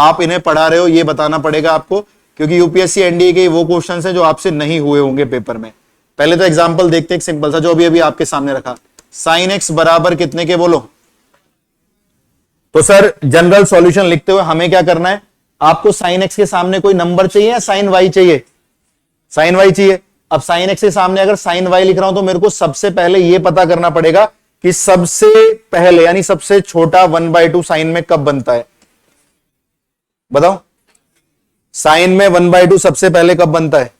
आप इन्हें पढ़ा रहे हो ये बताना पड़ेगा आपको, क्योंकि यूपीएससी एनडीए के वो क्वेश्चन है जो आपसे नहीं हुए होंगे पेपर में। पहले तो एग्जाम्पल देखते हैं सिंपल सा जो अभी अभी आपके सामने रखा। साइन एक्स बराबर कितने के बोलो। तो सर जनरल सॉल्यूशन लिखते हुए हमें क्या करना है, आपको साइन एक्स के सामने कोई नंबर चाहिए या साइन वाई चाहिए? साइन वाई चाहिए। अब साइन एक्स के सामने अगर साइन वाई लिख रहा हूं तो मेरे को सबसे पहले यह पता करना पड़ेगा कि सबसे पहले यानी सबसे छोटा 1/2 साइन में कब बनता है, बताओ। साइन में 1/2 सबसे पहले कब बनता है?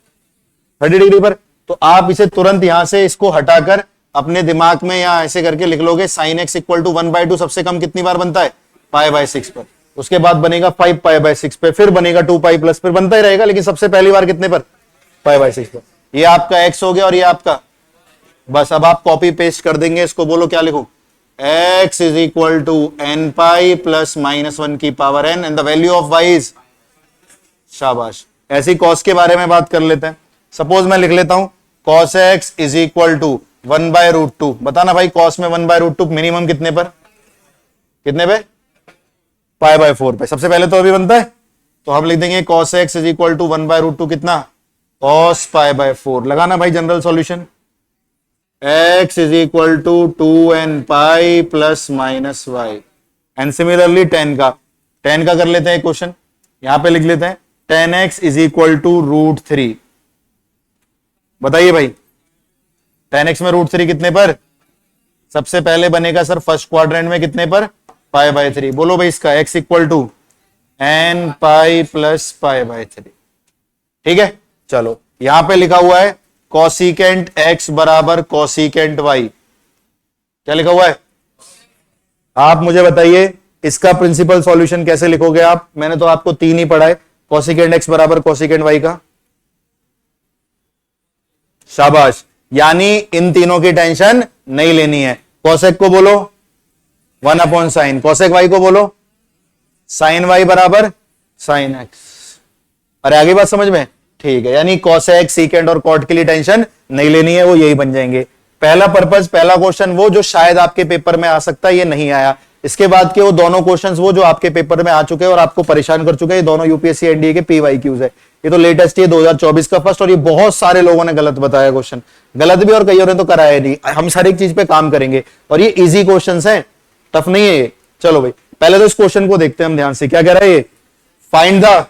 30 डिग्री पर। तो आप इसे तुरंत यहां से इसको हटाकर अपने दिमाग में या ऐसे करके लिख लोगे, साइन एक्स इक्वल टू 1/2 सबसे कम कितनी बार बनता है? π/6 पर। उसके बाद बनेगा 5π/6 पे, फिर बनेगा 2π प्लस, फिर बनता ही रहेगा, लेकिन सबसे पहली बार कितने पर? π/6 पर। ये आपका एक्स हो गया और ये आपका, बस अब आप कॉपी पेस्ट कर देंगे इसको। बोलो क्या लिखूं? x is equal to nπ plus -1 की power n and the value of y is, शाबाश। ऐसी कॉस के बारे में बात कर लेते हैं। सपोज मैं लिख लेता हूं cos x is equal to 1/√2। बताना भाई कॉस में 1/√2 मिनिमम कितने पर? कितने पे? π/4 पे। सबसे पहले तो अभी बनता है, तो हम लिख देंगे cos x is equal to 1/√2 कितना? cos π/4। लगाना भाई general solution. x is equal to 2nπ plus -y and similarly tan का कर लेते हैं क्वेश्चन। यहां पे लिख लेते हैं tan x is equal to √3। बताइए भाई tan x में √3 कितने पर? सबसे पहले बनेगा सर फर्स्ट क्वाड्रेंट में कितने पर? π/3। बोलो भाई इसका x equal to nπ plus π/3। ठीक है, चलो यहां पे लिखा हुआ है कॉसिकेंट x बराबर कॉसिकेंट y। क्या लिखा हुआ है? आप मुझे बताइए इसका प्रिंसिपल सॉल्यूशन कैसे लिखोगे आप? मैंने तो आपको 3 ही पढ़ा है, कॉसिकेंट x बराबर कॉसिकेंट y का। शाबाश, यानी इन तीनों की टेंशन नहीं लेनी है। कॉसेक को बोलो 1/sin, कॉसेक y को बोलो sin y बराबर sin x। अरे आगे बात समझ में? ठीक है, यानी कॉसेक, सीकेंट और कॉट के लिए टेंशन नहीं लेनी है, वो यही बन जाएंगे। पहला पर्पस, पहला क्वेश्चन वो जो शायद आपके पेपर में आ सकता है, ये नहीं आया। इसके बाद के वो दोनों क्वेश्चंस वो जो आपके पेपर में आ चुके हैं और आपको परेशान कर चुके हैं, ये दोनों यूपीएससी एनडीए के PYQs है। ये तो लेटेस्ट है 2024 का फर्स्ट, और ये बहुत सारे लोगों ने गलत बताया क्वेश्चन, गलत भी और कईयों ने तो कराया नहीं। हम हर एक चीज पे काम करेंगे और ये इजी क्वेश्चन है, टफ नहीं है ये। चलो भाई पहले तो इस क्वेश्चन को देखते हैं हम ध्यान से। क्या कह रहा है ये? फाइंड द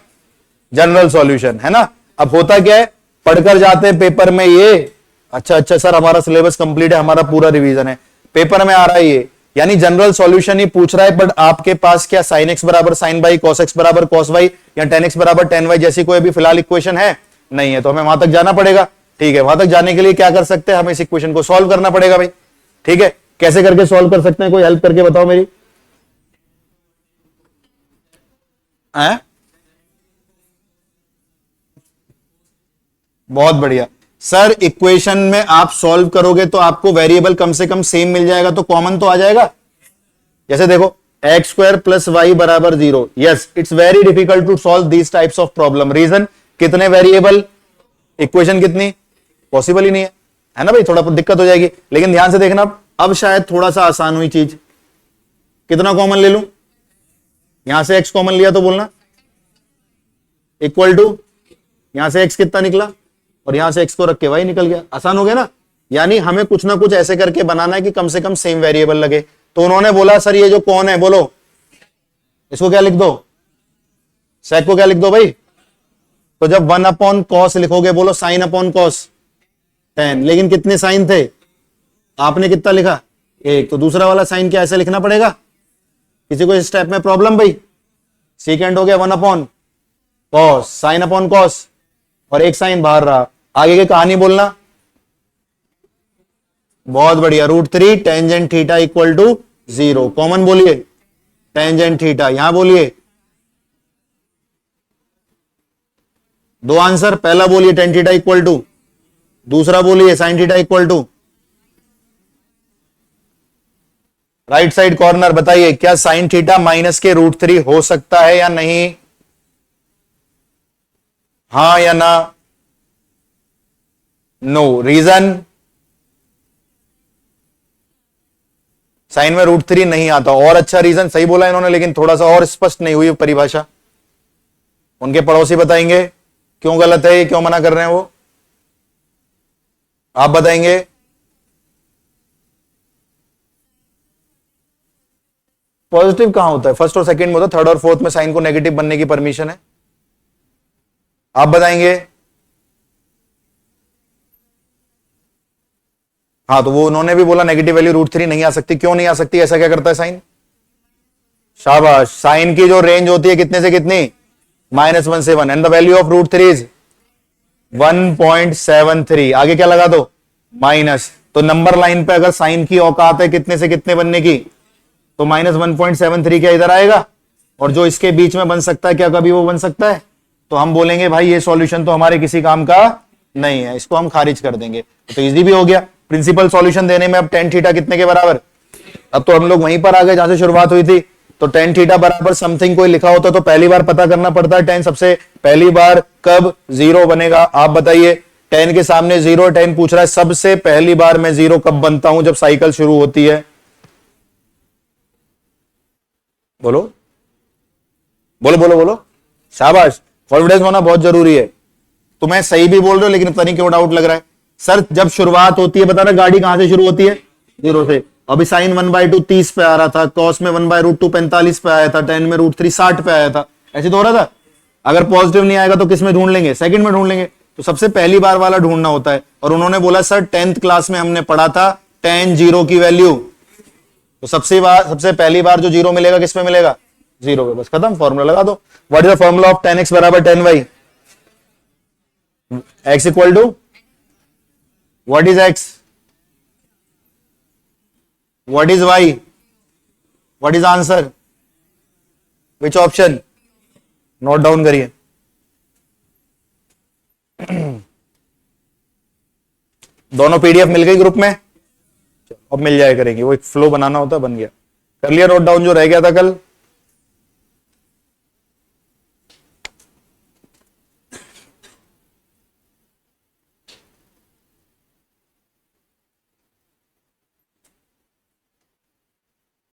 जनरल सॉल्यूशन, है ना। अब होता क्या है, पढ़कर जाते हैं पेपर में ये, अच्छा सर हमारा सिलेबस कंप्लीट है, हमारा पूरा रिवीजन है, पेपर में आ रहा है ये, यानी जनरल सॉल्यूशन ही पूछ रहा है। बट आपके पास क्या साइन एक्स बराबर साइन बाई, कॉस एक्स बराबर कॉस वाई या टेन एक्स बराबर टेन वाई जैसी कोई भी फिलहाल इक्वेशन है? नहीं है, तो हमें वहां तक जाना पड़ेगा। ठीक है, वहां तक जाने के लिए क्या कर सकते हैं, हमें इस इक्वेशन को सॉल्व करना पड़ेगा भाई। ठीक है, कैसे करके सॉल्व कर सकते हैं, कोई हेल्प करके बताओ मेरी। बहुत बढ़िया सर, इक्वेशन में आप सॉल्व करोगे तो आपको वेरिएबल कम से कम सेम मिल जाएगा, तो कॉमन तो आ जाएगा। जैसे देखो x² प्लस वाई बराबर 0। Yes, it's very difficult to solve these types of problem. Reason, कितने वेरिएबल, इक्वेशन कितनी, पॉसिबल ही नहीं है ना भाई, थोड़ा दिक्कत हो जाएगी। लेकिन ध्यान से देखना, अब शायद थोड़ा सा आसान हुई चीज। कितना कॉमन ले लूं, यहां से x कॉमन लिया तो बोलना, इक्वल टू यहां से x कितना निकला और यहां से x को रख के y निकल गया। आसान हो गया ना। यानी हमें कुछ ना कुछ ऐसे करके बनाना है कि कम से कम सेम वेरिएबल लगे। तो उन्होंने बोला सर ये जो कौन है, बोलो इसको क्या लिख दो, सेक को क्या लिख दो भाई। तो जब 1/cos लिखोगे, बोलो साइन अपॉन कॉस 10। लेकिन कितने साइन थे, आपने कितना लिखा, एक। तो दूसरा वाला साइन क्या ऐसे लिखना पड़ेगा? किसी को इस स्टेप में प्रॉब्लम भाई? सेकेंड हो गया 1/cos, साइन अपॉन कॉस, और एक साइन बाहर रहा। आगे की कहानी बोलना। बहुत बढ़िया, √3 tangent theta equal to 0। Common बोलिए टेंजेंट थीटा, यहां बोलिए। दो आंसर, पहला बोलिए टेन थीटा इक्वल टू, दूसरा बोलिए sine theta equal to. Right side corner बताइए, क्या साइन थीटा माइनस के √3 हो सकता है या नहीं? हाँ या ना? नो। रीजन, साइन में √3 नहीं आता। और अच्छा रीजन, सही बोला इन्होंने, लेकिन थोड़ा सा और स्पष्ट नहीं हुई परिभाषा। उनके पड़ोसी बताएंगे क्यों गलत है, ये क्यों मना कर रहे हैं वो, आप बताएंगे। पॉजिटिव कहां होता है, फर्स्ट और सेकंड में होता है, थर्ड और फोर्थ में साइन को नेगेटिव बनने की परमिशन है, आप बताएंगे। हाँ, तो वो उन्होंने भी बोला नेगेटिव वैल्यू √3 नहीं आ सकती, क्यों नहीं आ सकती, ऐसा क्या करता है साइन, शाबाश, साइन की जो रेंज होती है कितने से कितनी, -1 से 1, and the value of √3 is 1.73, आगे क्या लगा दो, माइनस, तो नंबर लाइन पे अगर साइन की औकात है कितने से कितने बनने की, तो -1.73 क्या इधर आएगा, और जो इसके बीच में बन सकता है क्या कभी वो बन सकता है, तो हम बोलेंगे भाई ये सॉल्यूशन तो हमारे किसी काम का नहीं है, इसको हम खारिज कर देंगे। तो इजी भी हो गया प्रिंसिपल सॉल्यूशन देने में। अब tan थीटा कितने के बराबर, अब तो हम लोग वहीं पर आ गए जहां से शुरुआत हुई थी, तो tan थीटा बराबर समथिंग कोई लिखा होता तो पहली बार पता करना पड़ता है tan सबसे पहली बार कब 0 बनेगा, आप बताइए। tan के सामने 0, tan पूछ रहा है सबसे पहली बार मैं 0 कब बनता हूं, जब साइकिल शुरू होती है, बोलो बोलो बोलो बोलो, शाबाश, कॉन्फिडेंस होना बहुत जरूरी है। तुम्हें सही भी बोल रहे हो लेकिन पता नहीं क्यों डाउट लग रहा है। सर जब शुरुआत होती है बताना गाड़ी कहां से शुरू होती है, 0 से। अभी साइन 1/2 30 पे आ रहा था, कॉस में 1/√2 45 पे आया था, tan में √3 60 पे आया था, ऐसे तो हो रहा था। अगर पॉजिटिव नहीं आएगा तो किस में ढूंढ लेंगे, सेकंड में ढूंढ लेंगे, तो सबसे पहली बार वाला ढूंढना होता है। और उन्होंने बोला सर 10th क्लास में हमने पढ़ा था tan 0 की वैल्यू, तो सबसे पहली बार जो 0 मिलेगा किस में मिलेगा, 0 पे, बस खत्म, फॉर्मूला लगा दो। What is the formula of tan x बराबर tan y, x equal to what is x, what is y, what is answer, which option, note down करिए। दोनों पीडीएफ मिल गई ग्रुप में, अब मिल जाए करेंगे, वो एक फ्लो बनाना होता है, बन गया, कर लिया नोट डाउन जो रह गया था कल।